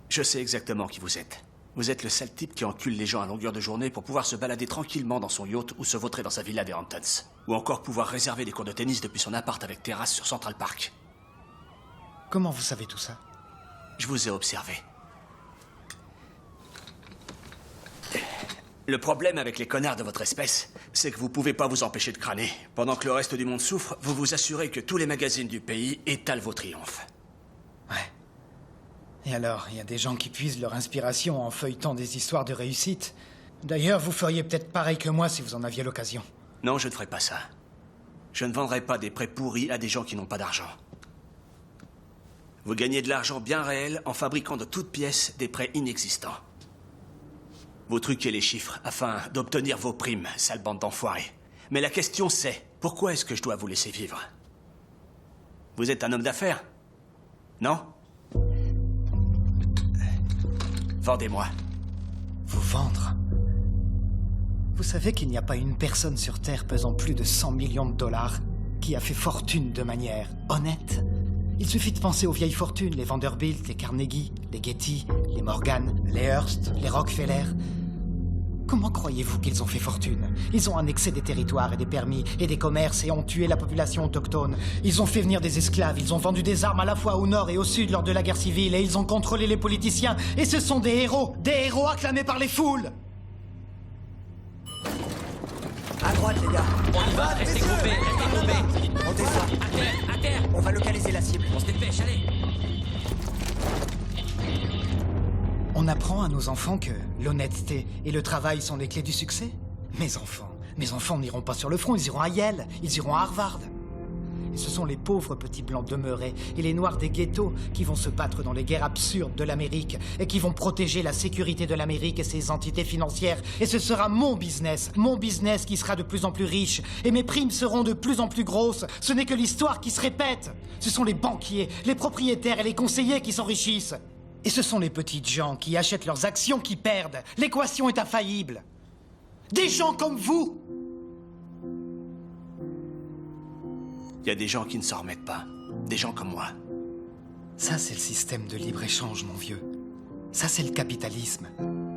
Je sais exactement qui vous êtes. Vous êtes le sale type qui encule les gens à longueur de journée pour pouvoir se balader tranquillement dans son yacht ou se vautrer dans sa villa des Hamptons. Ou encore pouvoir réserver des cours de tennis depuis son appart avec terrasse sur Central Park. Comment vous savez tout ça? Je vous ai observé. Le problème avec les connards de votre espèce, c'est que vous pouvez pas vous empêcher de crâner. Pendant que le reste du monde souffre, vous vous assurez que tous les magazines du pays étalent vos triomphes. Ouais. Et alors, il y a des gens qui puisent leur inspiration en feuilletant des histoires de réussite. D'ailleurs, vous feriez peut-être pareil que moi si vous en aviez l'occasion. Non, je ne ferai pas ça. Je ne vendrai pas des prêts pourris à des gens qui n'ont pas d'argent. Vous gagnez de l'argent bien réel en fabriquant de toutes pièces des prêts inexistants. Vous truquez les chiffres afin d'obtenir vos primes, sale bande d'enfoirés. Mais la question c'est, pourquoi est-ce que je dois vous laisser vivre? Vous êtes un homme d'affaires? Non? Vendez-moi. Vous vendre? Vous savez qu'il n'y a pas une personne sur Terre pesant plus de 100 millions de dollars qui a fait fortune de manière honnête? Il suffit de penser aux vieilles fortunes, les Vanderbilt, les Carnegie, les Getty, les Morgan, les Hearst, les Rockefeller. Comment croyez-vous qu'ils ont fait fortune? Ils ont annexé des territoires et des permis et des commerces et ont tué la population autochtone. Ils ont fait venir des esclaves, ils ont vendu des armes à la fois au nord et au sud lors de la guerre civile et ils ont contrôlé les politiciens. Et ce sont des héros acclamés par les foules. À droite, les gars. On y va, restez groupés, restez groupés. On descend. À terre, On va localiser la cible. on se dépêche, allez. On apprend à nos enfants que l'honnêteté et le travail sont les clés du succès. Mes enfants n'iront pas sur le front, ils iront à Yale, ils iront à Harvard. Et ce sont les pauvres petits blancs demeurés et les noirs des ghettos qui vont se battre dans les guerres absurdes de l'Amérique et qui vont protéger la sécurité de l'Amérique et ses entités financières. Et ce sera mon business qui sera de plus en plus riche et mes primes seront de plus en plus grosses. Ce n'est que l'histoire qui se répète. Ce sont les banquiers, les propriétaires et les conseillers qui s'enrichissent. Et ce sont les petites gens qui achètent leurs actions qui perdent. L'équation est infaillible. Des gens comme vous. Il y a des gens qui ne s'en remettent pas. Des gens comme moi. Ça, c'est le système de libre-échange, mon vieux. Ça, c'est le capitalisme.